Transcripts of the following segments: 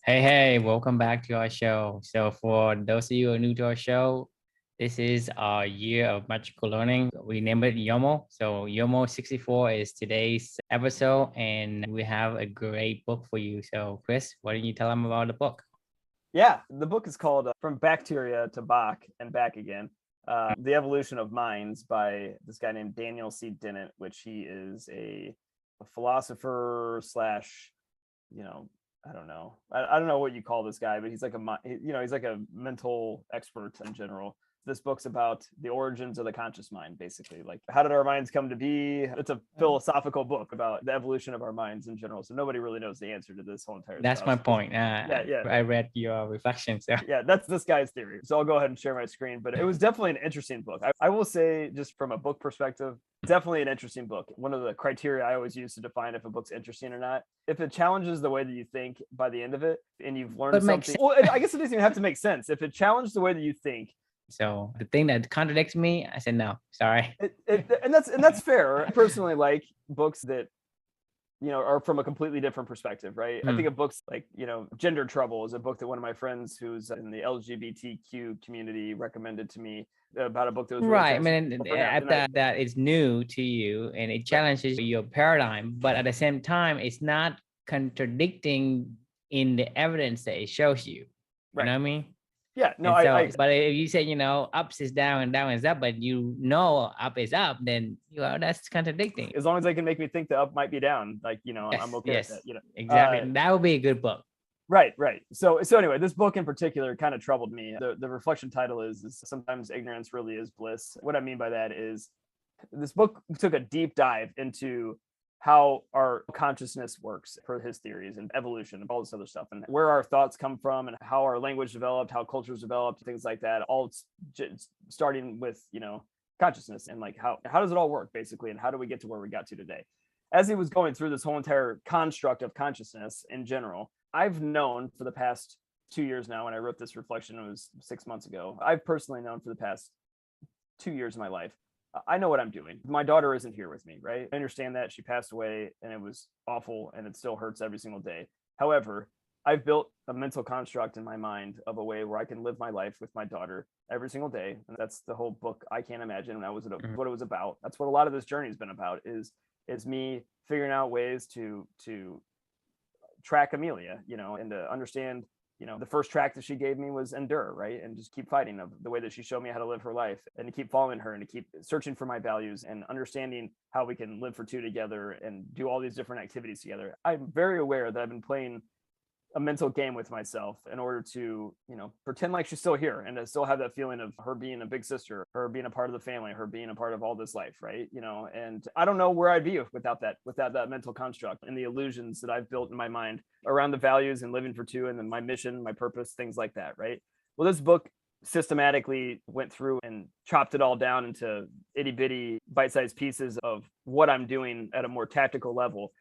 Hey, welcome back to our show. So, for those of you who are new to our show, this is our year of magical learning. We named it YOML. So, YOML 64 is today's episode, and we have a great book for you. So, Chris, why don't you tell them about the book? Yeah, the book is called From Bacteria to Bach and Back Again. The Evolution of Minds by this guy named Daniel Dennett, which he is a philosopher slash, I don't know. I don't know what you call this guy, but he's like he's like a mental expert in general. This book's about the origins of the conscious mind, basically. Like, how did our minds come to be? It's a philosophical book about the evolution of our minds in general. So nobody really knows the answer to this whole entire That's stuff. my point. Yeah. I read your reflections. So. Yeah, that's this guy's theory. So I'll go ahead and share my screen. But it was definitely an interesting book. I will say, just from a book perspective, definitely an interesting book. One of the criteria I always use to define if a book's interesting or not, if it challenges the way that you think by the end of it, and you've learned something. Well, I guess it doesn't even have to make sense. If it challenged the way that you think. So the thing that contradicts me, I said no. Sorry. And that's fair. I personally like books that are from a completely different perspective, right? I think of books like, Gender Trouble is a book that one of my friends who's in the LGBTQ community recommended to me, about a book that was really right. I mean, that is new to you and it challenges your paradigm, but at the same time, it's not contradicting in the evidence that it shows you. Right. You know what I mean? Yeah, no, but if you say, ups is down and down is up, but up is up, then that's contradicting. As long as they can make me think the up might be down, like, I'm okay with that. Exactly. That would be a good book. Right. So anyway, this book in particular kind of troubled me. The reflection title is Sometimes Ignorance Really Is Bliss. What I mean by that is this book took a deep dive into how our consciousness works per his theories and evolution and all this other stuff, and where our thoughts come from and how our language developed, how cultures developed, things like that, all starting with, consciousness and like how does it all work basically, and how do we get to where we got to today. As he was going through this whole entire construct of consciousness in general, I've known for the past 2 years now, when I wrote this reflection, it was 6 months ago, I've personally known for the past 2 years of my life, I know what I'm doing. My daughter isn't here with me, right? I understand that she passed away and it was awful and it still hurts every single day. However, I've built a mental construct in my mind of a way where I can live my life with my daughter every single day. And that's the whole book, I Can't Imagine. And that was what it was about. That's what a lot of this journey has been about, is me figuring out ways to track Amelia, and to understand, the first track that she gave me was endure, right? And just keep fighting, of the way that she showed me how to live her life, and to keep following her and to keep searching for my values and understanding how we can live for two together and do all these different activities together. I'm very aware that I've been playing a mental game with myself in order to, pretend like she's still here and to still have that feeling of her being a big sister, her being a part of the family, her being a part of all this life, right? And I don't know where I'd be without that mental construct and the illusions that I've built in my mind around the values and living for two and then my mission, my purpose, things like that, right? Well, this book systematically went through and chopped it all down into itty bitty bite-sized pieces of what I'm doing at a more tactical level.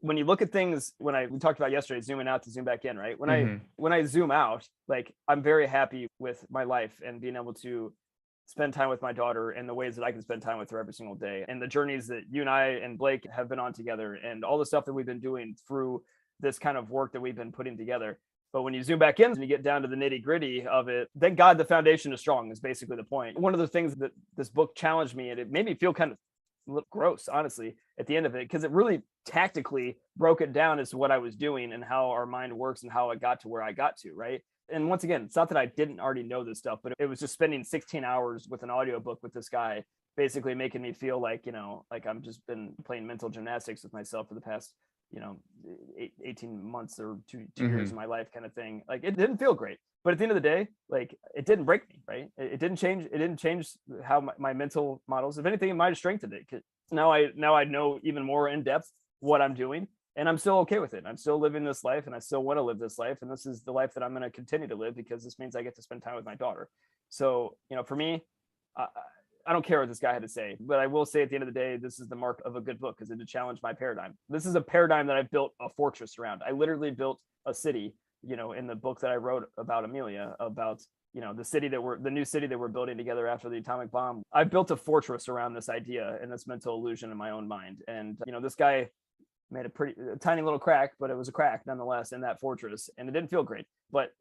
When you look at things, we talked about yesterday, zooming out to zoom back in, right? When I zoom out, like, I'm very happy with my life and being able to spend time with my daughter in the ways that I can spend time with her every single day, and the journeys that you and I and Blake have been on together, and all the stuff that we've been doing through this kind of work that we've been putting together. But when you zoom back in and you get down to the nitty gritty of it, thank God the foundation is strong, is basically the point. One of the things that this book challenged me, and it made me feel kind of gross, honestly, at the end of it, because it really tactically broke it down as to what I was doing and how our mind works and how I got to where I got to, right? And once again, it's not that I didn't already know this stuff, but it was just spending 16 hours with an audiobook with this guy, basically making me feel like, like I'm just been playing mental gymnastics with myself for the past, 18 months or two years of my life, kind of thing. Like, it didn't feel great. But at the end of the day, like, it didn't break me, right? It didn't change how my mental models. If anything, it might have strengthened it. 'Cause now I know even more in depth what I'm doing, and I'm still okay with it. I'm still living this life, and I still want to live this life, and this is the life that I'm going to continue to live, because this means I get to spend time with my daughter. So, for me, I don't care what this guy had to say, but I will say at the end of the day, this is the mark of a good book, because it did challenge my paradigm. This is a paradigm that I've built a fortress around. I literally built a city, in the book that I wrote about Amelia, about, the new city that we're building together after the atomic bomb. I built a fortress around this idea and this mental illusion in my own mind. And, this guy made a tiny little crack, but it was a crack nonetheless in that fortress, and it didn't feel great. But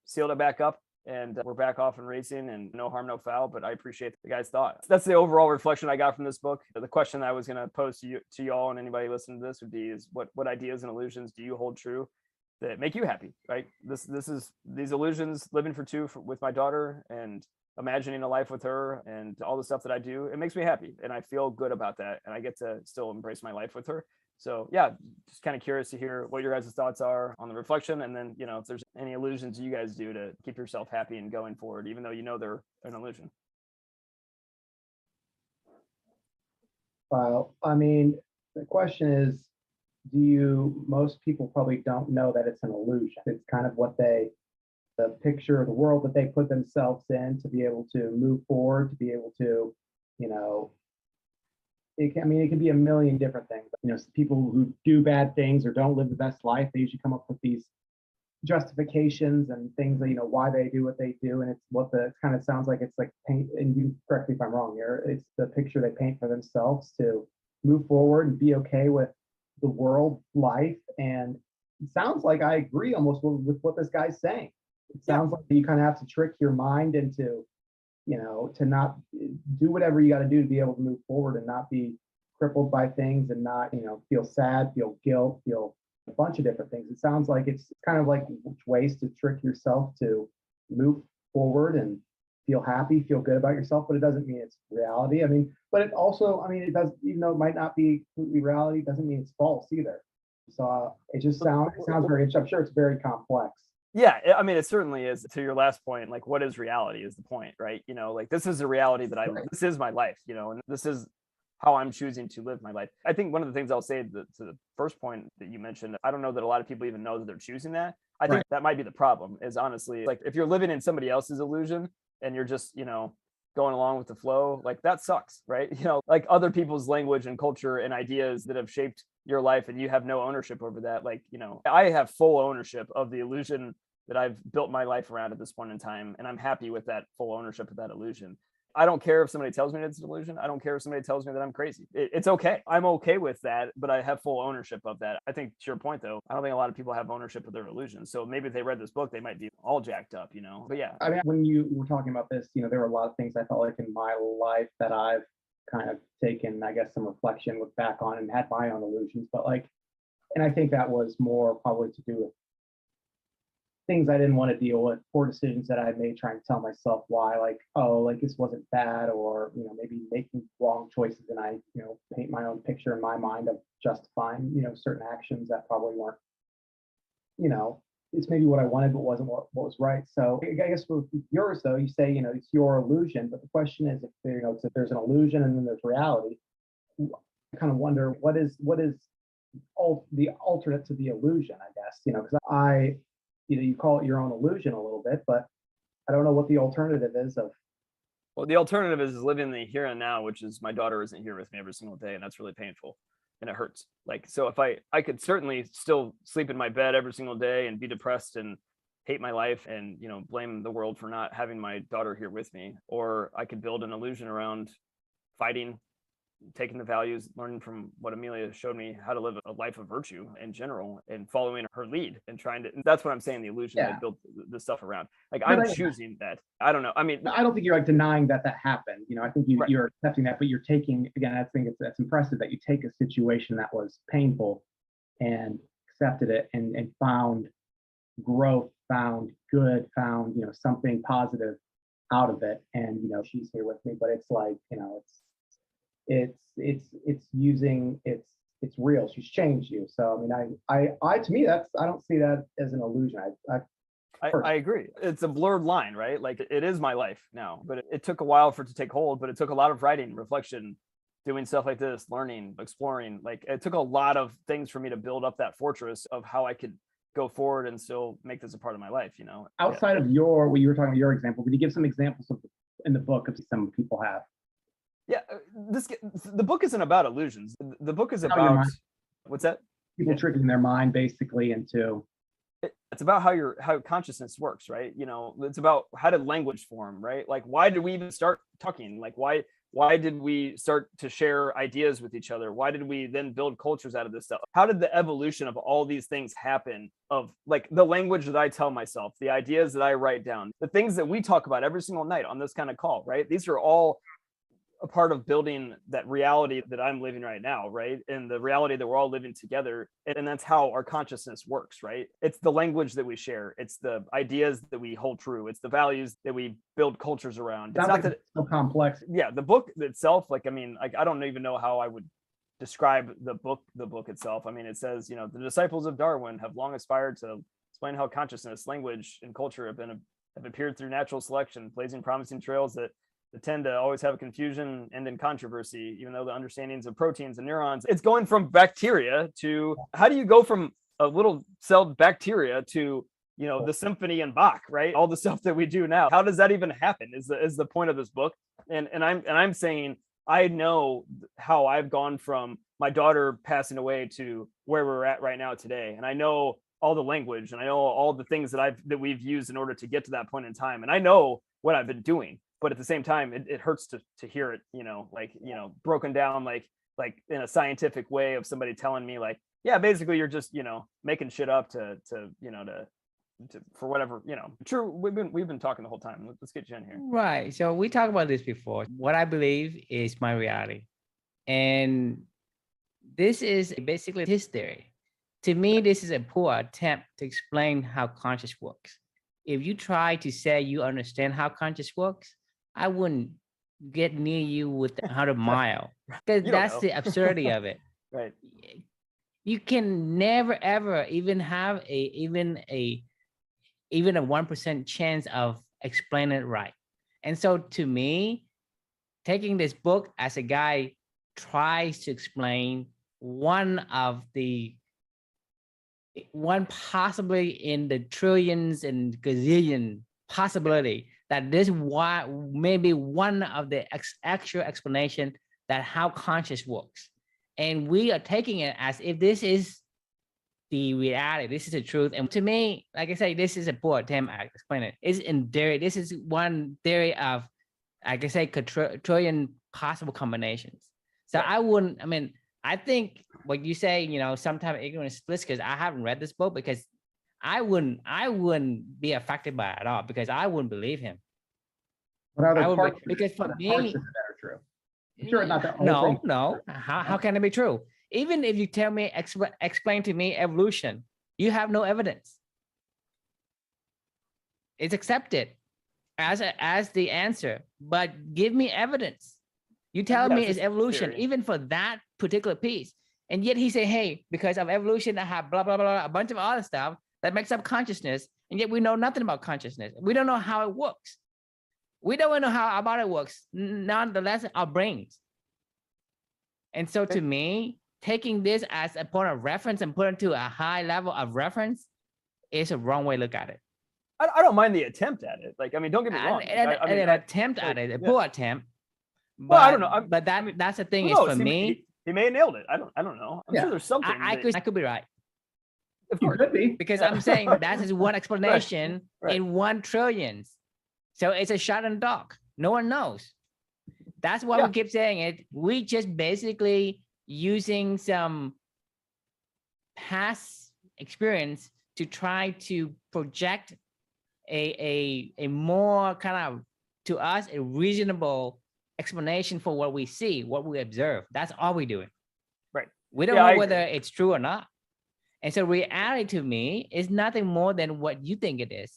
sealed it back up, and we're back off and racing, and no harm, no foul. But I appreciate the guy's thought. That's the overall reflection I got from this book. The question that I was going to pose to y'all and anybody listening to this would be: is what ideas and illusions do you hold true that make you happy? Right? This is these illusions, living for two with my daughter, and imagining a life with her, and all the stuff that I do. It makes me happy, and I feel good about that, and I get to still embrace my life with her. So yeah, just kind of curious to hear what your guys' thoughts are on the reflection, and then if there's any illusions you guys do to keep yourself happy and going forward, even though they're an illusion. Well, I mean, the question is, most people probably don't know that it's an illusion. It's kind of the picture of the world that they put themselves in to be able to move forward, to be able to, it can be a million different things. People who do bad things or don't live the best life, they usually come up with these justifications and things that, why they do what they do. And it kind of sounds like it's like paint, and you can correct me if I'm wrong here. It's the picture they paint for themselves to move forward and be okay with the world, life. And it sounds like I agree almost with what this guy's saying. It sounds like you kind of have to trick your mind into, to not do whatever you got to do to be able to move forward and not be crippled by things, and not, feel sad, feel guilt, feel a bunch of different things. It sounds like it's kind of like ways to trick yourself to move forward and feel happy, feel good about yourself, but it doesn't mean it's reality. But it also, it does, even though it might not be completely reality, doesn't mean it's false either. So it sounds very interesting. I'm sure it's very complex. Yeah, it certainly is. To your last point, like, what is reality is the point, right? Like, this is the reality that this is my life, and this is how I'm choosing to live my life. I think one of the things I'll say to the first point that you mentioned, I don't know that a lot of people even know that they're choosing that. I think that might be the problem, is honestly, like, if you're living in somebody else's illusion and you're just, going along with the flow, like, that sucks, right? Like, other people's language and culture and ideas that have shaped your life, and you have no ownership over that. Like, I have full ownership of the illusion that I've built my life around at this point in time, and I'm happy with that full ownership of that illusion. I don't care if somebody tells me it's an illusion. I don't care if somebody tells me that I'm crazy. It's okay. I'm okay with that, but I have full ownership of that. I think, to your point, though, I don't think a lot of people have ownership of their illusions. So maybe if they read this book, they might be all jacked up, But yeah. When you were talking about this, there were a lot of things I felt like in my life that I've kind of taken, I guess, some reflection, looked back on, and had my own illusions. But and I think that was more probably to do with things I didn't want to deal with, poor decisions that I had made, trying to tell myself why, this wasn't bad, or, maybe making wrong choices. And I, paint my own picture in my mind of justifying, certain actions that probably weren't, it's maybe what I wanted, but wasn't what was right. So I guess with yours, though, you say, it's your illusion, but the question is, if there's an illusion and then there's reality, I kind of wonder what is the alternate to the illusion, I guess, because you call it your own illusion a little bit, but I don't know what the alternative is of. Well, the alternative is living in the here and now, which is my daughter isn't here with me every single day, and that's really painful, and it hurts. Like, so if I could certainly still sleep in my bed every single day and be depressed and hate my life and, blame the world for not having my daughter here with me, or I could build an illusion around fighting, taking the values, learning from what Amelia showed me, how to live a life of virtue in general, and following her lead, and that's what I'm saying, the illusion that built the stuff around. Like, I'm choosing that. I don't know. I don't think you're denying that happened. I think you're accepting that, but you're taking, again, I think that's impressive that you take a situation that was painful and accepted it, and found growth, found good, found, something positive out of it. And, she's here with me, but it's like, it's real. She's changed you. So I to me, I don't see that as an illusion. I agree. It's a blurred line, right? Like, it is my life now, but it took a while for it to take hold, but it took a lot of writing, reflection, doing stuff like this, learning, exploring. Like, it took a lot of things for me to build up that fortress of how I could go forward and still make this a part of my life, Outside of what you were talking about, your example, could you give some examples in the book of some people have? Yeah, the book isn't about illusions. The book is about, what's that? People tricking their mind basically into. It's about how consciousness works, right? It's about how did language form, right? Like, why did we even start talking? Like, why Why did we start to share ideas with each other? Why did we then build cultures out of this stuff? How did the evolution of all these things happen? Of like the language that I tell myself, the ideas that I write down, the things that we talk about every single night on this kind of call, right? These are all a part of building that reality that I'm living right now, right? And the reality that we're all living together. And that's how our consciousness works, right? It's the language that we share. It's the ideas that we hold true. It's the values that we build cultures around. It's not that it's so complex. Yeah, the book itself, like, I mean, like, I don't even know how I would describe the book itself. I mean, it says, the disciples of Darwin have long aspired to explain how consciousness, language, and culture have appeared through natural selection, blazing promising trails that tend to always have a confusion and in controversy, even though the understandings of proteins and neurons, it's going from bacteria to, how do you go from a little celled bacteria to, the symphony and Bach, right? All the stuff that we do now. How does that even happen is the point of this book. And I'm saying, I know how I've gone from my daughter passing away to where we're at right now today. And I know all the language, and I know all the things that we've used in order to get to that point in time. And I know what I've been doing. But at the same time, it hurts to hear it, broken down, like in a scientific way of somebody telling me, like, yeah, basically you're just, making shit up to for whatever, true. We've been talking the whole time. Let's get you in here. Right. So we talked about this before. What I believe is my reality. And this is basically his theory. To me, this is a poor attempt to explain how conscious works. If you try to say you understand how conscious works, I wouldn't get near you with 100 mile, because that's the absurdity of it. Right. You can never ever even have even a 1% chance of explaining it right. And so to me, taking this book as a guy tries to explain one possibly in the trillions and gazillion possibility that this may be one of the actual explanation that how conscious works. And we are taking it as if this is the reality, this is the truth. And to me, like I say, this is a poor attempt at explaining it. It's in theory. This is one theory of, like I say, trillion possible combinations. So right. I think what you say, sometimes ignorance is bliss, because I haven't read this book, because I wouldn't be affected by it at all, because I wouldn't believe him. What other parts? Because for me, parts that are true. I'm sure not the whole thing. No. How can it be true? Even if you tell me, explain to me evolution, you have no evidence. It's accepted as the answer, but give me evidence. You tell me it's evolution, theory. Even for that particular piece. And yet he say, hey, because of evolution, I have blah, blah, blah, a bunch of other stuff that makes up consciousness. And yet we know nothing about consciousness. We don't know how it works. We don't know how our body works, nonetheless, our brains. And so to me, taking this as a point of reference and putting it to a high level of reference is a wrong way to look at it. I don't mind the attempt at it. Like, don't get me wrong. An attempt at it, a poor attempt. But, well, I don't know. That's the thing is for me. He may have nailed it. I don't know. I'm sure there's something. I could be right. You could be. Because I'm saying that is one explanation right. in 1 trillion. So it's a shot in the dark. No one knows. That's why we keep saying it. We just basically using some past experience to try to project a more kind of, to us, a reasonable explanation for what we see, what we observe. That's all we're doing. Right. We don't know whether it's true or not. And so reality to me is nothing more than what you think it is.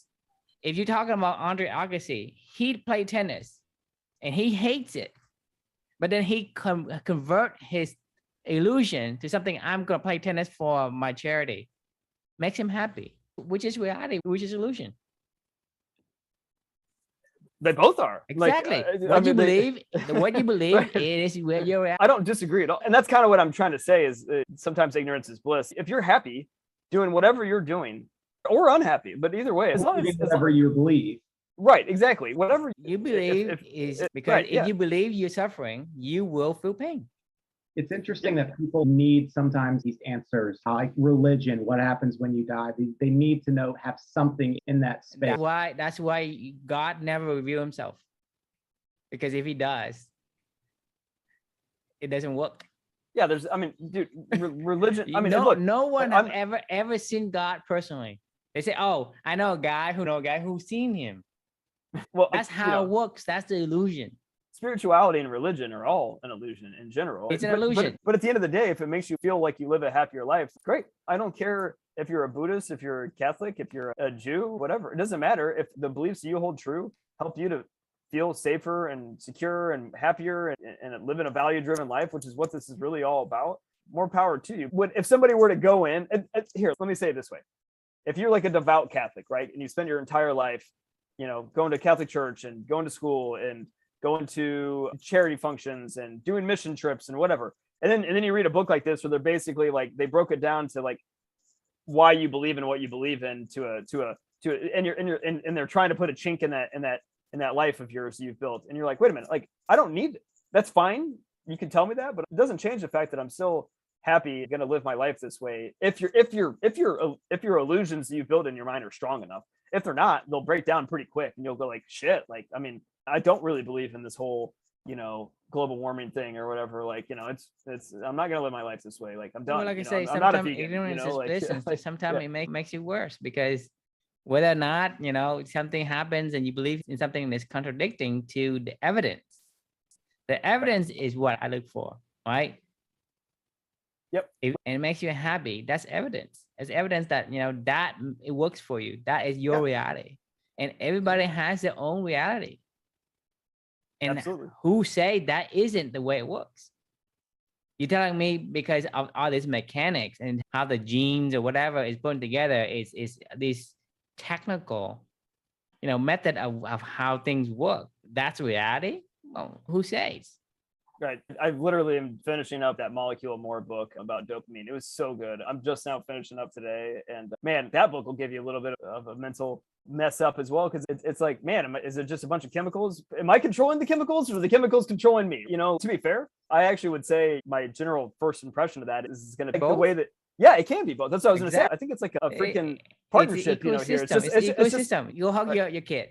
If you're talking about Andre Agassi, he played tennis and he hates it, but then he convert his illusion to something, I'm going to play tennis for my charity. Makes him happy, which is reality, which is illusion. They both are. Exactly. What you believe is where you're at. I don't disagree at all. And that's kind of what I'm trying to say is sometimes ignorance is bliss. If you're happy doing whatever you're doing, or unhappy, but either way, as long as whatever you believe. Right, exactly. Whatever you believe is because if you believe you're suffering, you will feel pain. It's interesting that people need sometimes these answers, like religion, what happens when you die. They need to know, have something in that space. That's why God never revealed himself. Because if he does, it doesn't work. Yeah, I mean, dude, religion. I mean, no, look, no one I'm- have ever seen God personally. They say, "Oh, I know a guy who's seen him." well, That's how it works. That's the illusion. spirituality and religion are all an illusion in general. It's an illusion. But at the end of the day, if it makes you feel like you live a happier life, great. I don't care if you're a Buddhist, if you're a Catholic, if you're a Jew, whatever. It doesn't matter if the beliefs you hold true help you to feel safer and secure and happier and live in a value-driven life, which is what this is really all about. More power to you. If somebody were to go in, here, let me say it this way. If you're like a devout Catholic, right, and you spend your entire life, going to Catholic church and going to school and going to charity functions and doing mission trips and whatever. And then you read a book like this where they're basically like, they broke it down to like why you believe in what you believe in and they're trying to put a chink in that life of yours you've built. And you're like, wait a minute, like, I don't need it. That's fine. You can tell me that, but it doesn't change the fact that I'm still happy going to live my life this way. If your illusions that you've built in your mind are strong enough. If they're not, they'll break down pretty quick and you'll go like, shit. Like, I mean, I don't really believe in this whole, global warming thing or whatever. Like, it's, I'm not going to live my life this way. Like, I'm done. Well, like I say, I'm not a sometimes vegan, ignorance is like, bliss, and like, sometimes yeah. it makes you worse, because whether or not, something happens and you believe in something that's contradicting to the evidence. The evidence is what I look for, right? Yep. And it makes you happy. That's evidence. It's evidence that, that it works for you. That is your reality. And everybody has their own reality. And Absolutely. who say that isn't the way it works? You're telling me because of all this mechanics and how the genes or whatever is put together is this technical, method of how things work. That's reality? Well, who says? Right. I literally am finishing up that Molecule More book about dopamine. It was so good. I'm just now finishing up today. And man, that book will give you a little bit of a mental mess up as well. Cause it's like, man, is it just a bunch of chemicals? Am I controlling the chemicals or are the chemicals controlling me? To be fair, I actually would say my general first impression of that is going to be the way that, yeah, it can be both. That's what I was going to say. I think it's like a freaking partnership, here. It's ecosystem. You'll hug your kid.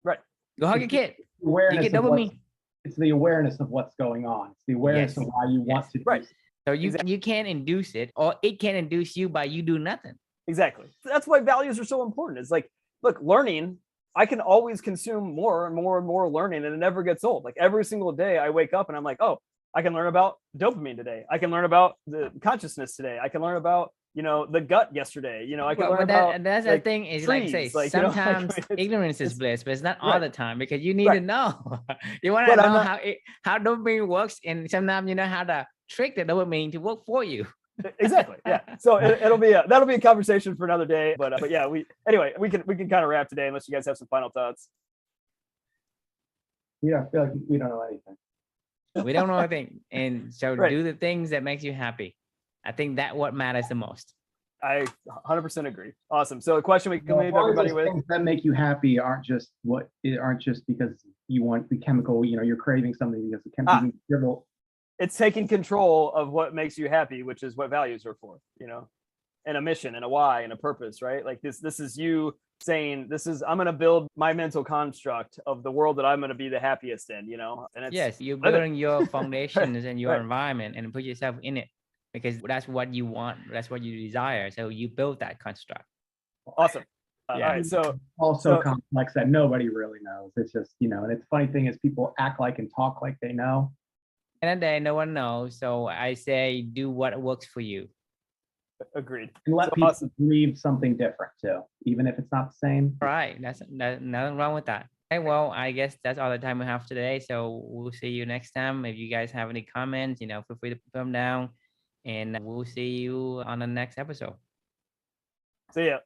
Right. Go hug your kid. Awareness you get dopamine. It's the awareness of what's going on. It's the awareness of why you want to do right. So you can't induce it, or it can induce you by you do nothing. Exactly. That's why values are so important. It's like, look, learning, I can always consume more and more and more learning, and it never gets old. Like every single day I wake up and I'm like, oh, I can learn about dopamine today. I can learn about the consciousness today. I can learn about, the gut yesterday. I can learn about. And that's the thing is, trees, like say, sometimes ignorance is bliss, but it's not all the time, because you need to know. You want to know how dopamine works, and sometimes you know how to trick the dopamine to work for you. Exactly. Yeah. So that'll be a conversation for another day. But yeah, we can kind of wrap today, unless you guys have some final thoughts. Yeah, I feel like we don't know anything. We don't know anything, and so do the things that makes you happy. I think that what matters the most. I 100% agree. Awesome. So a question we can leave everybody with: things that make you happy aren't just because you want the chemical. You're craving something because the chemical. It's taking control of what makes you happy, which is what values are for. And a mission and a why and a purpose, right? Like this is you saying, I'm going to build my mental construct of the world that I'm going to be the happiest in, and it's, yes, you're building your foundations and your environment and put yourself in it, because that's what you want. That's what you desire. So you build that construct. Awesome. All right. So also complex that nobody really knows. It's just, and it's funny thing is people act like and talk like they know. And then no one knows. So I say, do what works for you. Agreed. And let people believe something different too, even if it's not the same. Right. That's nothing wrong with that. Okay, well, I guess that's all the time we have today. So we'll see you next time. If you guys have any comments, feel free to put them down, and we'll see you on the next episode. See ya.